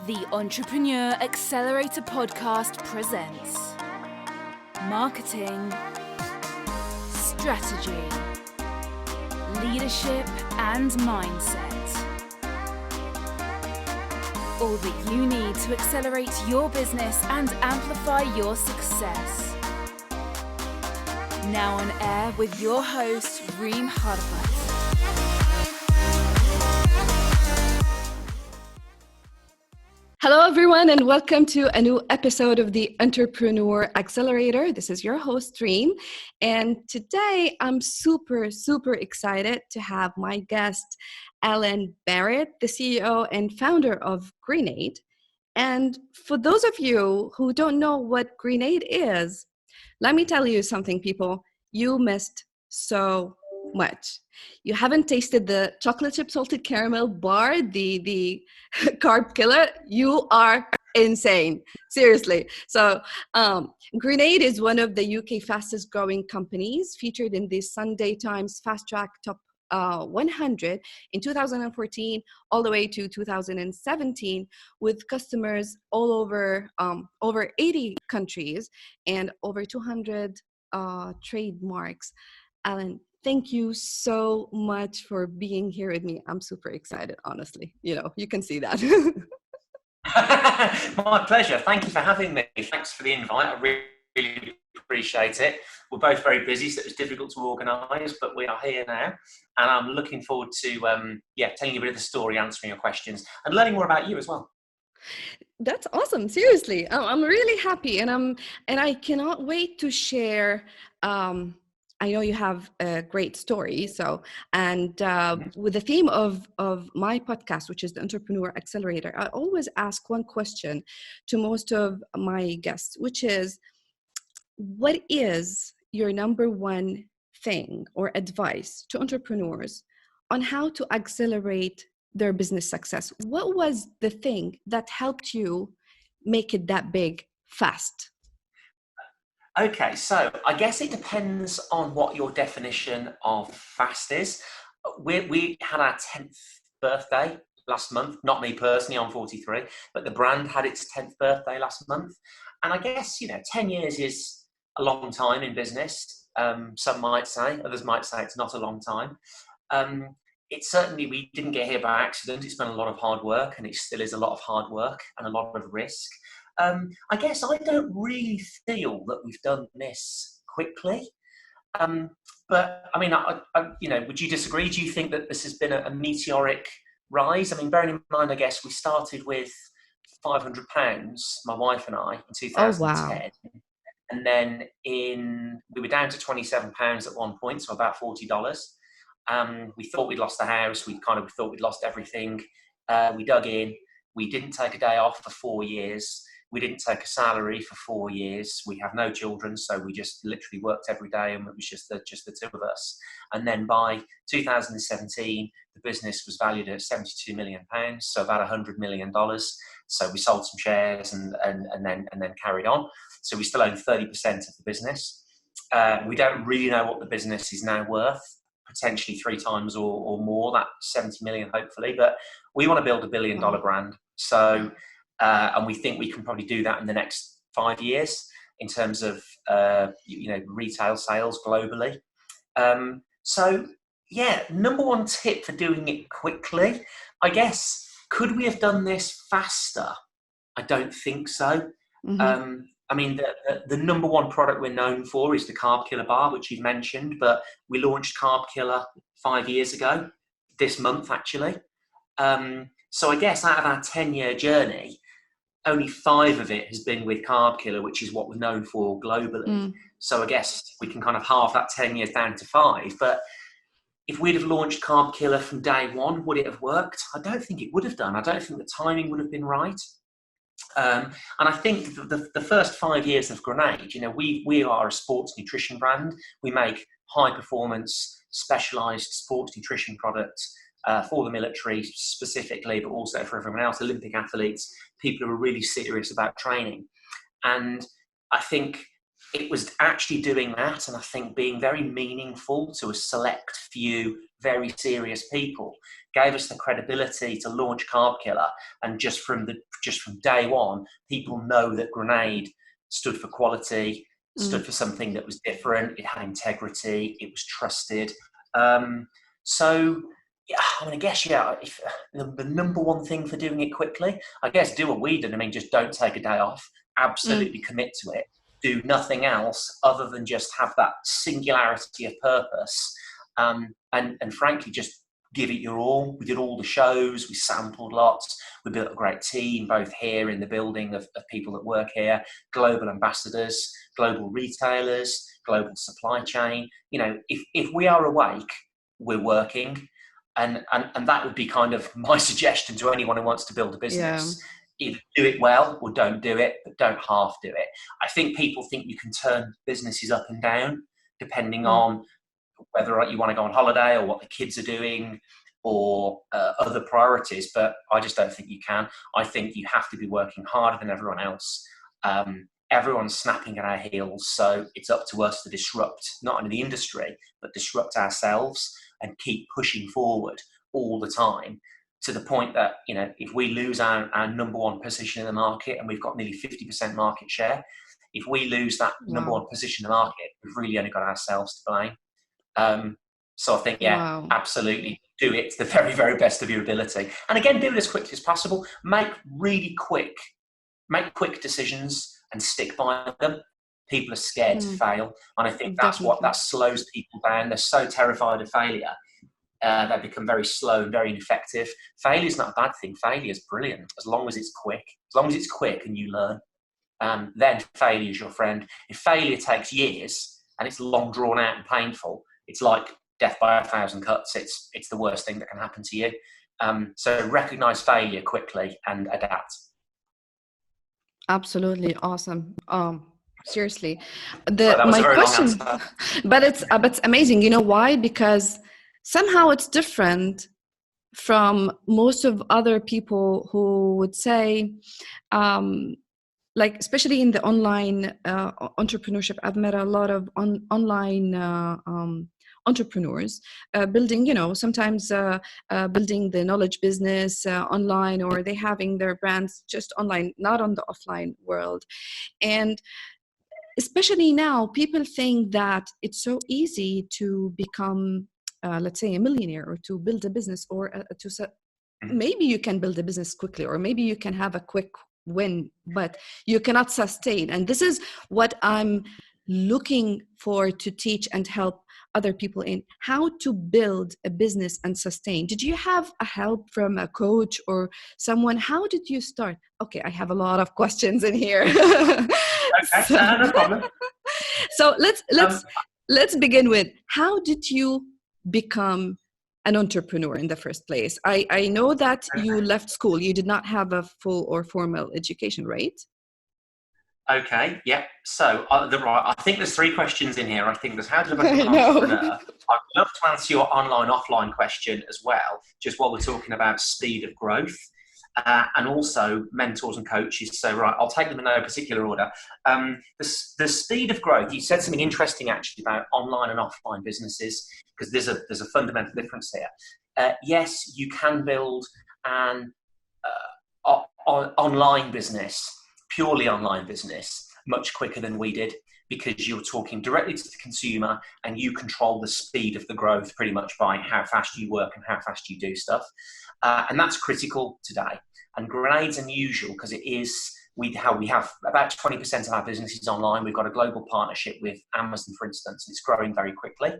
The Entrepreneur Accelerator podcast presents marketing, strategy, leadership, and mindset. All that you need to accelerate your business and amplify your success. Now on air with your host, Reem Harfat. Hello, everyone, and welcome to a new episode of the Entrepreneur Accelerator. This is your host, Reem, and today I'm super excited to have my guest, Alan Barratt, the CEO and founder of Grenade. And for those of you who don't know what Grenade is, let me tell you something, people. You missed so much. You haven't tasted the chocolate chip salted caramel bar, the carb killer. You are insane, seriously. So Grenade is one of the UK fastest growing companies, featured in the Sunday Times Fast Track Top 100 in 2014 all the way to 2017, with customers all over over 80 countries and over 200 trademarks. Alan, thank you so much for being here with me. I'm super excited, honestly. You can see that. My pleasure. Thank you for having me. Thanks for the invite. I really appreciate it. We're both very busy, so it was difficult to organise, but we are here now, and I'm looking forward to telling you a bit of the story, answering your questions, and learning more about you as well. That's awesome. Seriously, I'm really happy, and I cannot wait to share. I know you have a great story. With the theme of my podcast, which is the Entrepreneur Accelerator, I always ask one question to most of my guests, which is, what is your number one thing or advice to entrepreneurs on how to accelerate their business success? What was the thing that helped you make it that big fast? Okay, so I guess it depends on what your definition of fast is. We had our 10th birthday last month. Not me personally, I'm 43, but the brand had its 10th birthday last month. And I guess, 10 years is a long time in business. Some might say, others might say it's not a long time. It certainly, we didn't get here by accident. It's been a lot of hard work, and it still is a lot of hard work and a lot of risk. I guess I don't really feel that we've done this quickly. But I mean, would you disagree? Do you think that this has been a meteoric rise? I mean, bearing in mind, I guess we started with £500, my wife and I, in 2010. Oh, wow. And then we were down to £27 at one point, so about $40. We thought we'd lost the house. We kind of thought we'd lost everything. We dug in. We didn't take a day off for 4 years. We didn't take a salary for 4 years. We have no children, so we just literally worked every day, and it was just the two of us. And then by 2017, the business was valued at £72 million, so about $100 million. So we sold some shares and then carried on. So we still own 30% of the business. We don't really know what the business is now worth, potentially 3 times or more, that 70 million, hopefully. But we want to build $1 billion brand. So, and we think we can probably do that in the next 5 years in terms of, retail sales globally. Number one tip for doing it quickly, I guess, could we have done this faster? I don't think so. Mm-hmm. I mean, the number one product we're known for is the Carb Killer bar, which you've mentioned, but we launched Carb Killer 5 years ago, this month actually. So I guess out of our 10-year journey, only 5 of it has been with Carb Killer, which is what we're known for globally. So I guess we can kind of halve that 10 years down to 5. But if we'd have launched Carb Killer from day one, would it have worked? I don't think it would have done. I don't think the timing would have been right. And I think the first 5 years of Grenade, we are a sports nutrition brand. We make high performance, specialized sports nutrition products for the military specifically, but also for everyone else, Olympic athletes, people who are really serious about training. And I think it was actually doing that, and I think being very meaningful to a select few very serious people, gave us the credibility to launch Carb Killer. And just from day one, people know that Grenade stood for quality, stood for something that was different. It had integrity. It was trusted. So, yeah, I mean, I guess, if the number one thing for doing it quickly, I guess, do what we did. I mean, just don't take a day off. Absolutely commit to it. Do nothing else other than just have that singularity of purpose. And frankly, just give it your all. We did all the shows. We sampled lots. We built a great team, both here in the building of people that work here, global ambassadors, global retailers, global supply chain. You know, if we are awake, we're working. And that would be kind of my suggestion to anyone who wants to build a business. Either do it well or don't do it, but don't half do it. I think people think you can turn businesses up and down depending on whether you want to go on holiday or what the kids are doing or other priorities, but I just don't think you can. I think you have to be working harder than everyone else. Everyone's snapping at our heels, so it's up to us to disrupt not only the industry, but disrupt ourselves and keep pushing forward all the time, to the point that, you know, if we lose our number one position in the market, and we've got nearly 50% market share, if we lose that number one position in the market, we've really only got ourselves to blame. So I think, absolutely do it to the very, very best of your ability. And again, do it as quickly as possible. Make quick decisions and stick by them. People are scared to fail. And I think that's that slows people down. They're so terrified of failure. They become very slow and very ineffective. Failure is not a bad thing. Failure is brilliant as long as it's quick. As long as it's quick and you learn, then failure is your friend. If failure takes years and it's long drawn out and painful, it's like death by 1,000 cuts. It's the worst thing that can happen to you. So recognize failure quickly and adapt. Absolutely awesome. Seriously, my question, but it's amazing. You know why? Because somehow it's different from most of other people who would say, like, especially in the online entrepreneurship, I've met a lot of online entrepreneurs building, sometimes building the knowledge business online, or they having their brands just online, not on the offline world. And especially now, people think that it's so easy to become, let's say, a millionaire, or to build a business, or maybe you can build a business quickly, or maybe you can have a quick win, but you cannot sustain. And this is what I'm looking for to teach and help other people in, how to build a business and sustain. Did you have a help from a coach or someone? How did you start? Okay, I have a lot of questions in here. Okay, no problem. So let's begin with, how did you become an entrepreneur in the first place? I know that you left school. You did not have a full or formal education, right? Okay, yeah. So I think there's 3 questions in here. I think there's how to become an entrepreneur. I'd love to answer your online-offline question as well, just while we're talking about speed of growth, and also mentors and coaches. So I'll take them in no particular order. The speed of growth. You said something interesting actually about online and offline businesses, because there's a fundamental difference here. Yes, you can build an online business, purely online business, much quicker than we did, because you're talking directly to the consumer and you control the speed of the growth pretty much by how fast you work and how fast you do stuff. And that's critical today. And Grenade's unusual because we have about 20% of our business is online. We've got a global partnership with Amazon, for instance, and it's growing very quickly.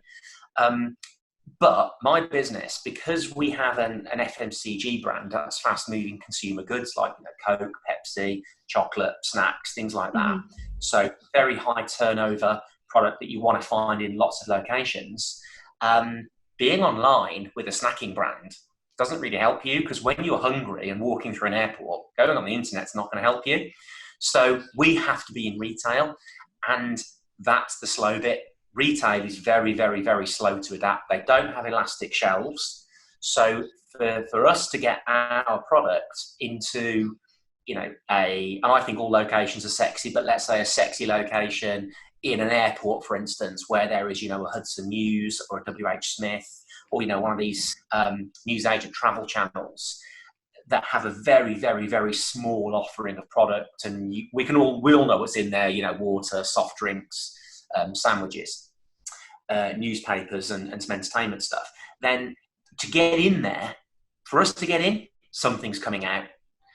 But my business, because we have an FMCG brand, that's fast moving consumer goods like Coke, Pepsi, chocolate, snacks, things like that. So very high turnover product that you want to find in lots of locations. Being online with a snacking brand doesn't really help you, because when you're hungry and walking through an airport, going on the internet's not going to help you. So we have to be in retail, and that's the slow bit. Retail is very, very, very slow to adapt. They don't have elastic shelves. So for us to get our product into, and I think all locations are sexy, but let's say a sexy location in an airport, for instance, where there is, a Hudson News or a WH Smith or, one of these newsagent travel channels that have a very, very, very small offering of product, and we all know what's in there, water, soft drinks, sandwiches, newspapers, and some entertainment stuff. Then to get in there, for us to get in, something's coming out.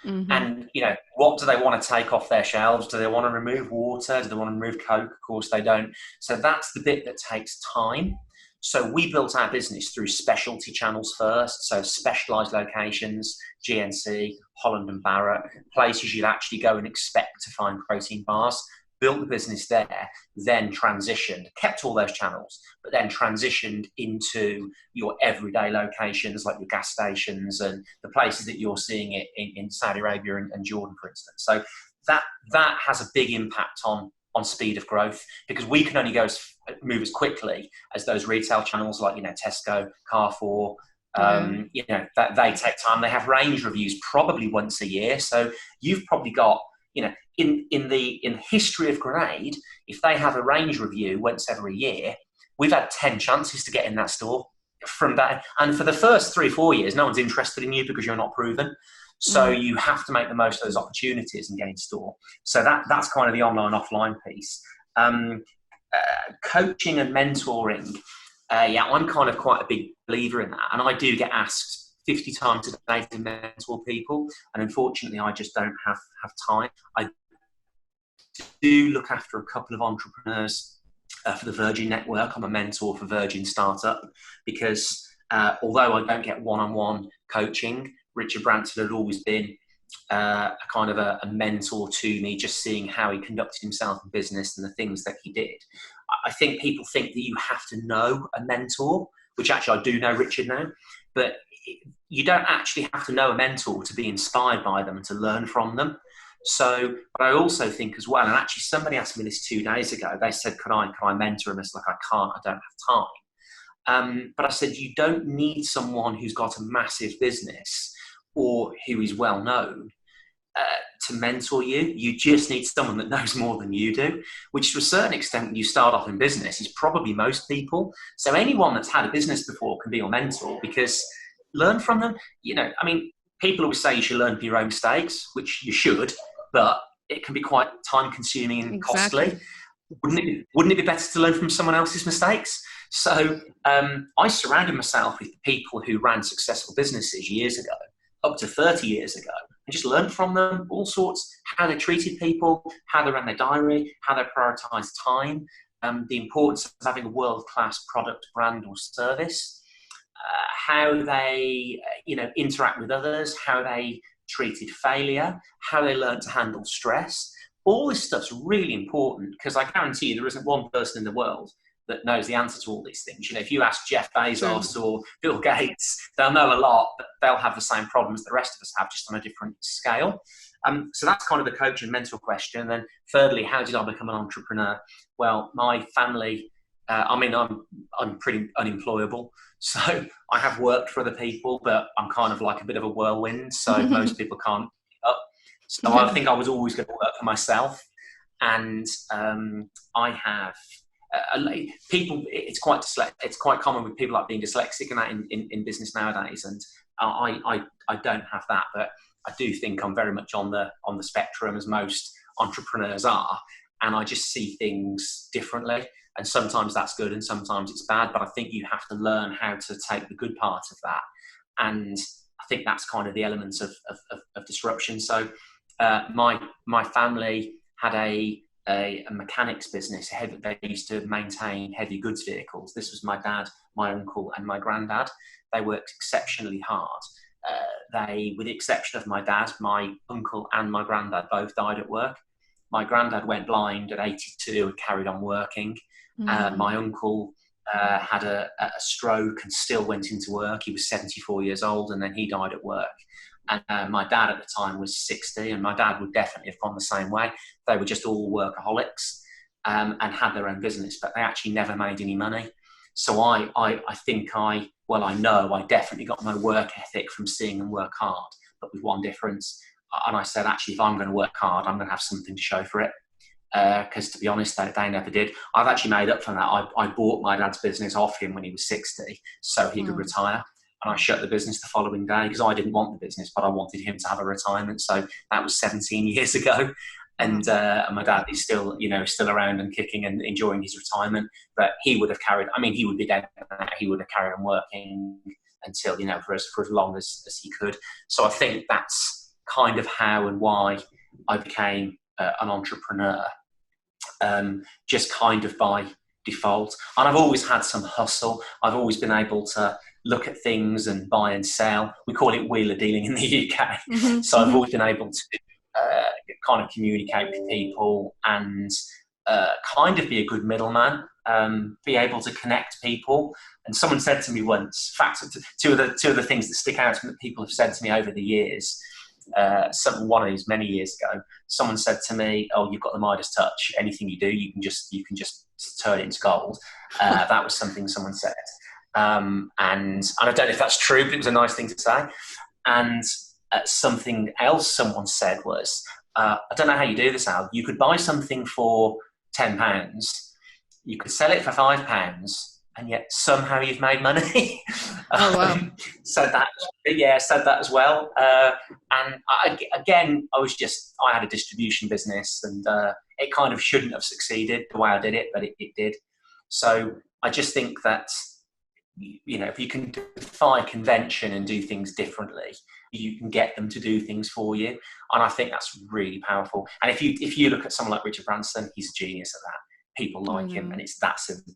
Mm-hmm. And, what do they want to take off their shelves? Do they want to remove water? Do they want to remove Coke? Of course they don't. So that's the bit that takes time. So we built our business through specialty channels first. So specialised locations, GNC, Holland and Barratt, places you'd actually go and expect to find protein bars. Built the business there, then transitioned, kept all those channels, but then transitioned into your everyday locations like your gas stations and the places that you're seeing it in Saudi Arabia and Jordan, for instance. So that has a big impact on speed of growth, because we can only move as quickly as those retail channels like, Tesco, Carrefour, that they take time. They have range reviews probably once a year. So you've probably got, in the history of Grenade, if they have a range review once every year, we've had 10 chances to get in that store from that. And for the first 3-4 years, no one's interested in you because you're not proven. So you have to make the most of those opportunities and get in store. So that's kind of the online, offline piece. Coaching and mentoring. I'm kind of quite a big believer in that. And I do get asked 50 times a day to mentor people. And unfortunately, I just don't have time. I do look after a couple of entrepreneurs for the Virgin Network. I'm a mentor for Virgin Startup because although I don't get one-on-one coaching, Richard Branson had always been a kind of a mentor to me, just seeing how he conducted himself in business and the things that he did. I think people think that you have to know a mentor, which actually I do know Richard now, but you don't actually have to know a mentor to be inspired by them and to learn from them. So, but I also think as well, and actually somebody asked me this 2 days ago, they said, can I mentor him? It's like, I can't, I don't have time. But I said, you don't need someone who's got a massive business or who is well known to mentor you. You just need someone that knows more than you do, which to a certain extent, when you start off in business, is probably most people. So anyone that's had a business before can be your mentor, because learn from them. People always say you should learn from your own mistakes, which you should, but it can be quite time consuming and costly. Wouldn't it be better to learn from someone else's mistakes? So I surrounded myself with people who ran successful businesses years ago, up to 30 years ago, and just learned from them all sorts, how they treated people, how they ran their diary, how they prioritized time, the importance of having a world-class product, brand or service, how they interact with others, how they treated failure, how they learned to handle stress. All this stuff's really important, because I guarantee you there isn't one person in the world that knows the answer to all these things. If you ask Jeff Bezos or Bill Gates, they'll know a lot, but they'll have the same problems the rest of us have, just on a different scale. So that's kind of the coach and mentor question. And then thirdly, how did I become an entrepreneur? Well, my family, I'm pretty unemployable. So I have worked for other people, but I'm kind of like a bit of a whirlwind. So most people can't keep up. So I think I was always going to work for myself. And I have people. It's quite common with people like being dyslexic and that in business nowadays. And I don't have that, but I do think I'm very much on the spectrum, as most entrepreneurs are. And I just see things differently. And sometimes that's good and sometimes it's bad. But I think you have to learn how to take the good part of that. And I think that's kind of the elements of disruption. So my family had a mechanics business. They used to maintain heavy goods vehicles. This was my dad, my uncle and my granddad. They worked exceptionally hard. With the exception of my dad, my uncle and my granddad both died at work. My granddad went blind at 82 and carried on working. My uncle had a stroke and still went into work. He was 74 years old and then he died at work. And my dad at the time was 60, and my dad would definitely have gone the same way. They were just all workaholics and had their own business, but they actually never made any money. So I know I definitely got my work ethic from seeing them work hard, but with one difference. And I said, actually, if I'm going to work hard, I'm going to have something to show for it. because to be honest, they never did. I've actually made up for that. I bought my dad's business off him when he was 60 so he could retire. And I shut the business the following day because I didn't want the business, but I wanted him to have a retirement. So that was 17 years ago. And my dad is still, still around and kicking and enjoying his retirement. But he would have he would be dead. He would have carried on working until, for as long as he could. So I think that's kind of how and why I became an entrepreneur, just kind of by default. And I've always had some hustle. I've always been able to look at things and buy and sell. We call it wheeler dealing in the UK. Mm-hmm. So I've always been able to kind of communicate with people and kind of be a good middleman, be able to connect people. And someone said to me once, in fact, two of the things that stick out that people have said to me over the years, one of these many years ago, someone said to me, "Oh, you've got the Midas touch. Anything you do, you can just turn it into gold." That was something someone said. And I don't know if that's true, but it was a nice thing to say. And something else someone said was, I don't know how you do this, Al. You could buy something for £10, you could sell it for £5, and yet somehow you've made money. Oh, wow. Said that as well. And I had a distribution business, and it kind of shouldn't have succeeded the way I did it, but it did. So I just think that, if you can defy convention and do things differently, you can get them to do things for you. And I think that's really powerful. And if you look at someone like Richard Branson, he's a genius at that. People like him, and it's that simple.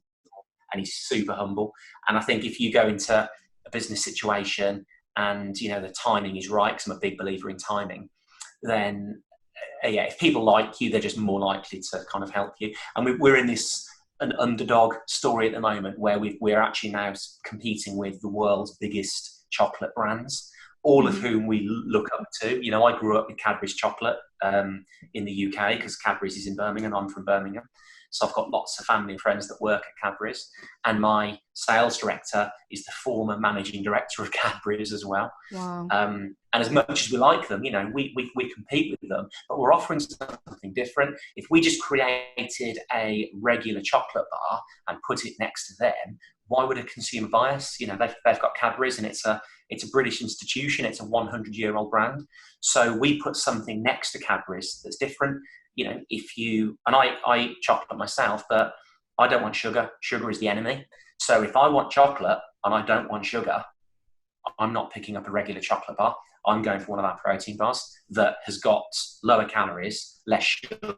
And he's super humble. And I think if you go into a business situation and, the timing is right, because I'm a big believer in timing, then, if people like you, they're just more likely to kind of help you. And we're in an underdog story at the moment where we're actually now competing with the world's biggest chocolate brands, all of whom we look up to. I grew up with Cadbury's chocolate in the UK because Cadbury's is in Birmingham. I'm from Birmingham. So I've got lots of family and friends that work at Cadbury's, and my sales director is the former managing director of Cadbury's as well. Wow. And as much as we like them, we compete with them, but we're offering something different. If we just created a regular chocolate bar and put it next to them, why would a consumer buy us? They've got Cadbury's, and it's a British institution. It's a 100-year-old brand. So we put something next to Cadbury's that's different. I eat chocolate myself, but I don't want sugar. Sugar is the enemy. So if I want chocolate and I don't want sugar, I'm not picking up a regular chocolate bar. I'm going for one of our protein bars that has got lower calories, less sugar,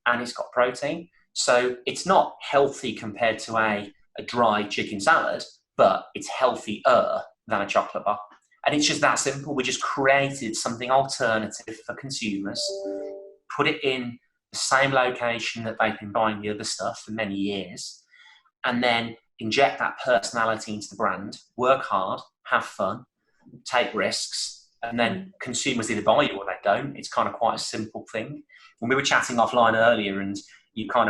and it's got protein. So it's not healthy compared to a dry chicken salad, but it's healthier than a chocolate bar. And it's just that simple. We just created something alternative for consumers, put it in the same location that they've been buying the other stuff for many years, and then inject that personality into the brand, work hard, have fun, take risks, and then consumers either buy you or they don't. It's kind of quite a simple thing. When we were chatting offline earlier, and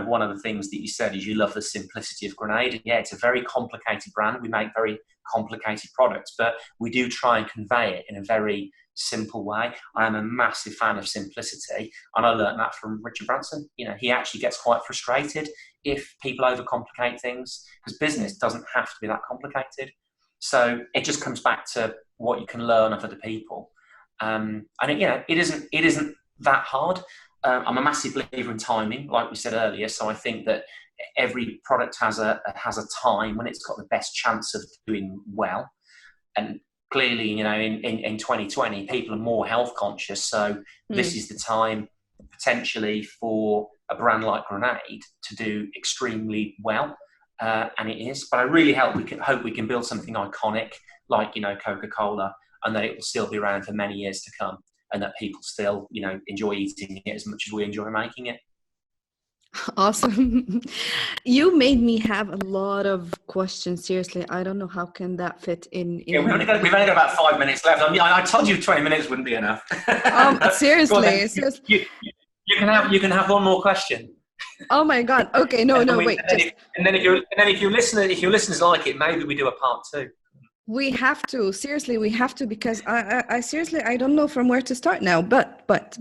one of the things that you said is you love the simplicity of Grenade. And yeah, it's a very complicated brand. We make very complicated products, but we do try and convey it in a very simple way. I am a massive fan of simplicity, and I learned that from Richard Branson. He actually gets quite frustrated if people overcomplicate things, because business doesn't have to be that complicated. So it just comes back to what you can learn of other people, and it isn't that hard. I'm a massive believer in timing, like we said earlier. So I think that every product has a time when it's got the best chance of doing well. And clearly, in 2020, people are more health conscious. So this is the time potentially for a brand like Grenade to do extremely well. And it is. But I really hope we can build something iconic like, Coca-Cola, and that it will still be around for many years to come, and that people still, enjoy eating it as much as we enjoy making it. Awesome. You made me have a lot of questions. Seriously, I don't know how can that fit in. Yeah, we've only got about 5 minutes left. I told you 20 minutes wouldn't be enough. Seriously. You can have one more question. Oh my God. Okay. No, wait. And then if your listeners like it, maybe we do a part 2. We have to, seriously, we have to, because I seriously, I don't know from where to start now. But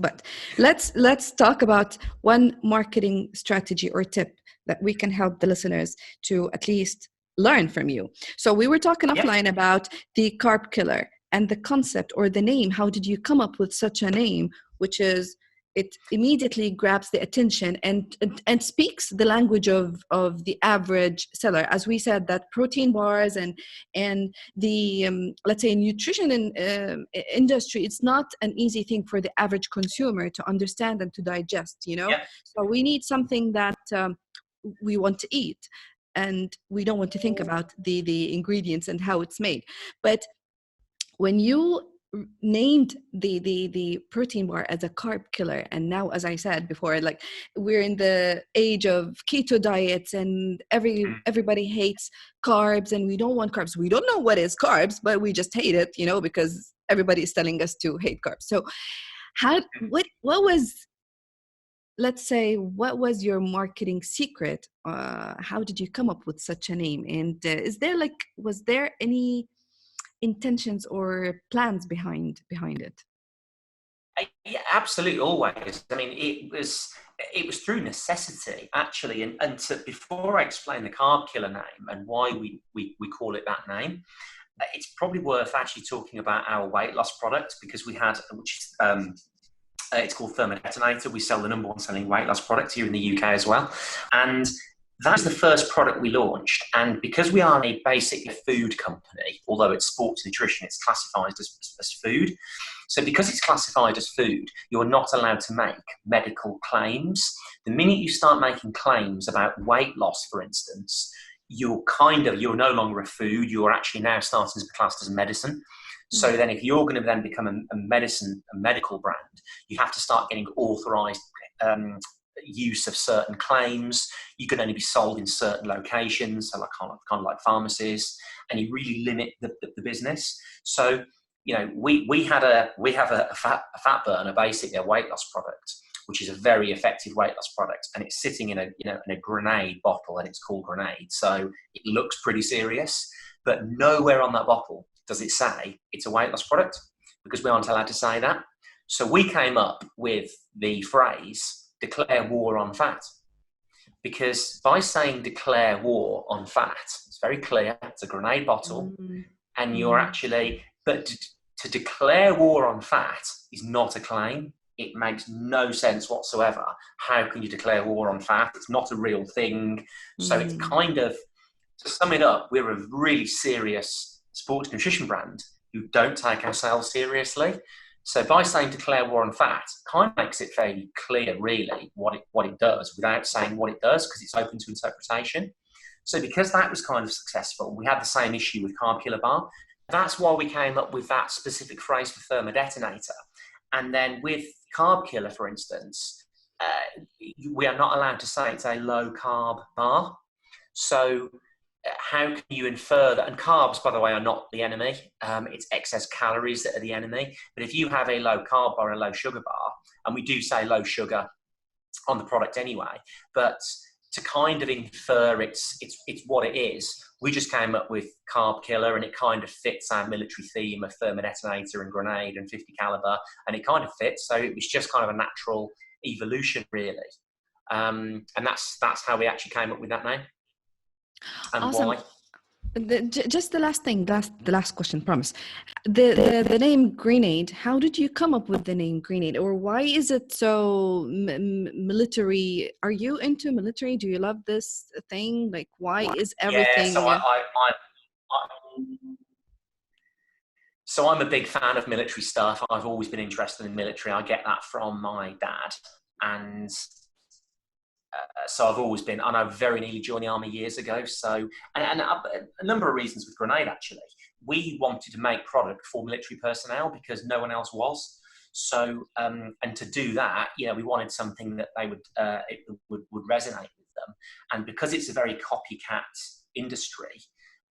let's talk about one marketing strategy or tip that we can help the listeners to at least learn from you. So we were talking Yeah. offline about the carb killer and the concept or the name. How did you come up with such a name, which is, it immediately grabs the attention and speaks the language of the average seller. As we said, that protein bars and the let's say nutrition industry, it's not an easy thing for the average consumer to understand and to digest, you know. Yeah. So we need something that we want to eat, and we don't want to think about the ingredients and how it's made. But when you named the protein bar as a carb killer, and now, as I said before, like, we're in the age of keto diets, and everybody hates carbs, and we don't want carbs. We don't know what is carbs, but we just hate it, you know, because everybody is telling us to hate carbs. So what was, let's say, what was your marketing secret? How did you come up with such a name? And was there any intentions or plans behind it? Yeah, absolutely, always. I mean, it was through necessity, actually. Before I explain the carb killer name and why we call it that name, it's probably worth actually talking about our weight loss product, because we had, which is it's called Thermodetonator. We sell the number one selling weight loss product here in the UK as well, and that's the first product we launched. And because we are a basic food company, although it's sports nutrition, it's classified as food. So because it's classified as food, you're not allowed to make medical claims. The minute you start making claims about weight loss, for instance, you're no longer a food. You're actually now starting to be classed as medicine. So then if you're going to then become a medical brand, you have to start getting authorized use of certain claims. You can only be sold in certain locations, so like kind of like pharmacies, and you really limit the business. So, you know, we have a fat burner, basically a weight loss product, which is a very effective weight loss product, and it's sitting in a grenade bottle, and it's called Grenade. So it looks pretty serious, but nowhere on that bottle does it say it's a weight loss product, because we aren't allowed to say that. So we came up with the phrase "declare war on fat," because by saying "declare war on fat," it's very clear. It's a grenade bottle, and you're actually, but to declare war on fat is not a claim. It makes no sense whatsoever. How can you declare war on fat? It's not a real thing. So it's kind of, to sum it up, we're a really serious sports nutrition brand who don't take ourselves seriously. So by saying "declare war on fat," kind of makes it fairly clear, really, what it does, without saying what it does, because it's open to interpretation. So because that was kind of successful, we had the same issue with Carb Killer Bar. That's why we came up with that specific phrase for Thermodetonator. And then with Carb Killer, for instance, we are not allowed to say it's a low carb bar. So how can you infer that? And carbs, by the way, are not the enemy. It's excess calories that are the enemy. But if you have a low carb bar, a low sugar bar, and we do say low sugar on the product anyway, but to kind of infer it's what it is, we just came up with Carb Killer, and it kind of fits our military theme of Thermodetonator and Grenade and 50 caliber, and it kind of fits. So it was just kind of a natural evolution, really. And that's how we actually came up with that name. And Awesome. why? Just the last thing, the last question, promise. The name Grenade, how did you come up with the name Grenade, or why is it so military? Are you into military? Do you love this thing? Like, why is everything? Yeah, so I'm a big fan of military stuff. I've always been interested in military. I get that from my dad, and so I've always been, and I very nearly joined the army years ago. So, and a number of reasons with Grenade, actually. We wanted to make product for military personnel because no one else was. So, and to do that, you know, we wanted something that they would resonate with them. And because it's a very copycat industry,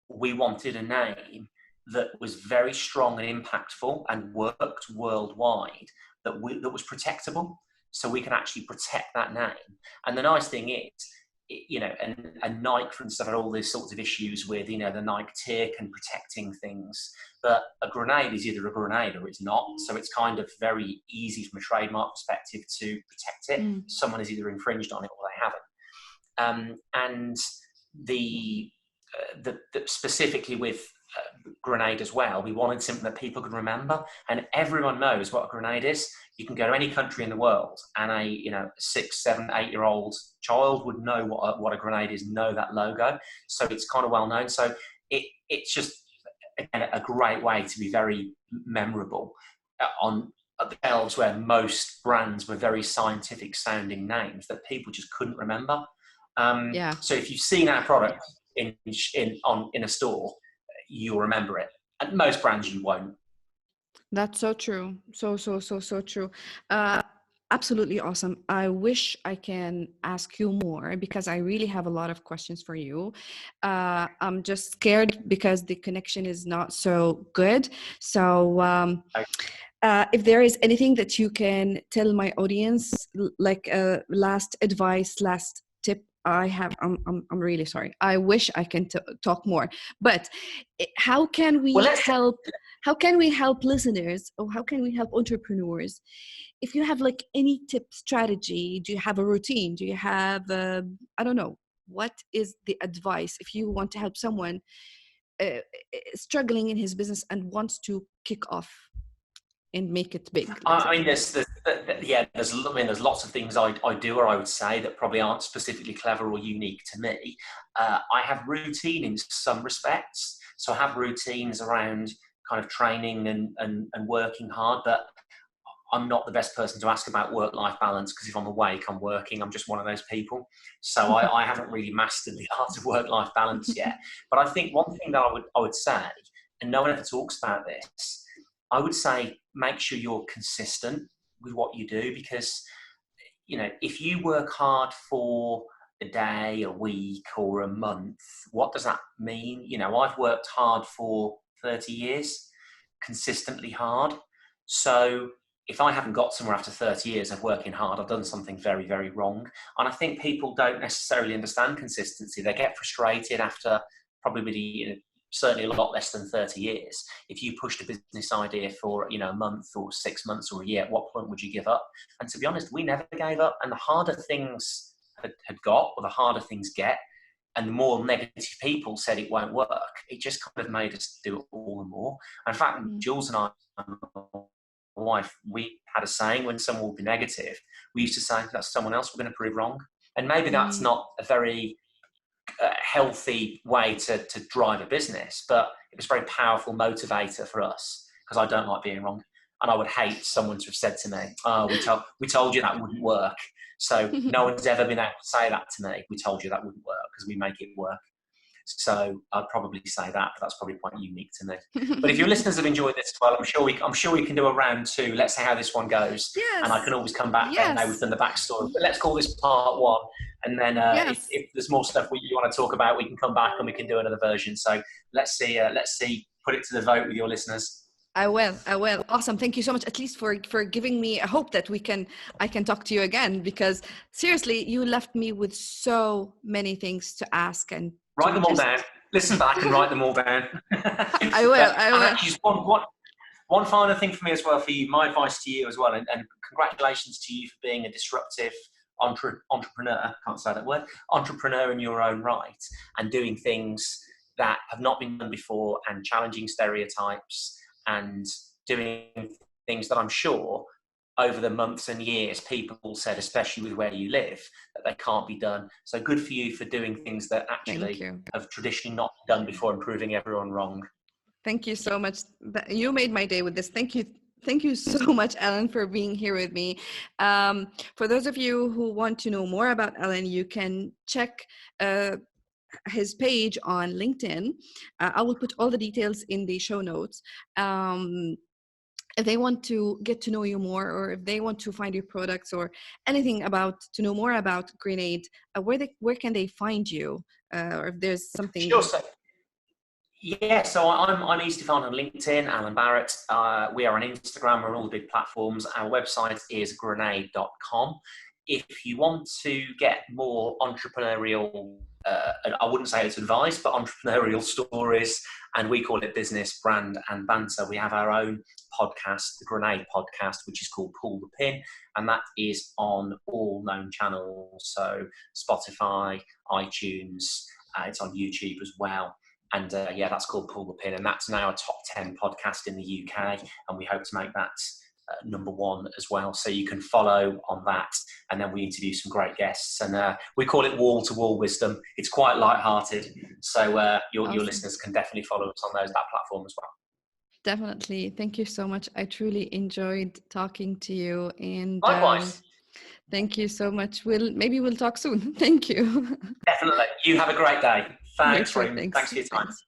we wanted a name that was very strong and impactful and worked worldwide, that was protectable. So we can actually protect that name. And the nice thing is, and Nike, for instance, had all these sorts of issues with, the Nike tick and protecting things. But a grenade is either a grenade or it's not. So it's kind of very easy from a trademark perspective to protect it. Someone has either infringed on it or they haven't. And the specifically with grenade as well, we wanted something that people could remember, and everyone knows what a grenade is. You can go to any country in the world, and a 6, 7, 8-year-old child would know what a grenade is, know that logo. So it's kind of well known. So it's just, again, a great way to be very memorable on the shelves where most brands were very scientific sounding names that people just couldn't remember. So if you've seen our product in a store, you'll remember it. And most brands you won't. That's so true. So true. Absolutely awesome. I wish I can ask you more because I really have a lot of questions for you. I'm just scared because the connection is not so good. So if there is anything that you can tell my audience, like last advice, last tip, I'm really sorry. I wish I can talk more, but how can we help? How can we help listeners, or how can we help entrepreneurs? If you have like any tip, strategy, do you have a routine? Do you have I don't know, what is the advice if you want to help someone struggling in his business and wants to kick off and make it big? I mean, there's lots of things I do, or I would say, that probably aren't specifically clever or unique to me. I have routine in some respects. So I have routines around kind of training and working hard, but I'm not the best person to ask about work-life balance, because if I'm awake, I'm working. I'm just one of those people. So I haven't really mastered the art of work-life balance yet. But I think one thing that I would say, and no one ever talks about this, I would say make sure you're consistent with what you do, because if you work hard for a day, a week, or a month, what does that mean? I've worked hard for 30 years, consistently hard. So if I haven't got somewhere after 30 years of working hard, I've done something very, very wrong. And I think people don't necessarily understand consistency. They get frustrated after probably certainly a lot less than 30 years. If you pushed a business idea for a month or 6 months or a year, at what point would you give up? And to be honest, we never gave up. And the harder things had got, or the harder things get, and the more negative people said it won't work, it just kind of made us do it all the more. In fact, Jules and I, my wife, we had a saying: when someone would be negative, we used to say, that's someone else we're going to prove wrong. And maybe that's not a very healthy way to drive a business, but it was a very powerful motivator for us, because I don't like being wrong. And I would hate someone to have said to me, oh, we told you that wouldn't work. So no one's ever been able to say that to me. We told you that wouldn't work, because we make it work. So I'd probably say that, but that's probably quite unique to me. But if your listeners have enjoyed this as well, I'm sure we can do a round 2. Let's see how this one goes. Yes. And I can always come back now we've done the backstory. But let's call this part 1. And then if there's more stuff you want to talk about, we can come back and we can do another version. So let's see, put it to the vote with your listeners. I will. Awesome. Thank you so much, at least for giving me a hope that I can talk to you again, because seriously, you left me with so many things to ask and write them all down. Listen back and write them all down. I will. And actually, just one final thing for me as well, for you, my advice to you as well, and congratulations to you for being a disruptive entrepreneur, can't say that word, entrepreneur in your own right, and doing things that have not been done before, and challenging stereotypes, and doing things that I'm sure over the months and years people said, especially with where you live, that they can't be done. So good for you for doing things that actually have traditionally not been done before, and proving everyone wrong. Thank you so much. You made my day with this. Thank you so much, Alan, for being here with me. For those of you who want to know more about Alan, you can check his page on LinkedIn. I will put all the details in the show notes. If they want to get to know you more, or if they want to find your products, or anything to know more about Grenade, where can they find you? Or if there's something. Sure. So I'm Easy to find on LinkedIn, Alan Barratt. We are on Instagram, we're on all the big platforms. Our website is grenade.com. if you want to get more entrepreneurial, and I wouldn't say it's advice, but entrepreneurial stories, and we call it business, brand, and banter. We have our own podcast, the Grenade podcast, which is called Pull the Pin, and that is on all known channels, so Spotify, iTunes, it's on YouTube as well. And that's called Pull the Pin, and that's now a top 10 podcast in the UK, and we hope to make that number one as well. So you can follow on that, and then we interview some great guests, and we call it wall to wall wisdom. It's quite light-hearted, so your listeners can definitely follow us on that platform as well. Definitely. Thank you so much. I truly enjoyed talking to you, and Likewise. thank you so much. Maybe we'll talk soon. Thank you. Definitely. You have a great day. Thanks, Reem. Thanks. Thanks for your time. Thanks.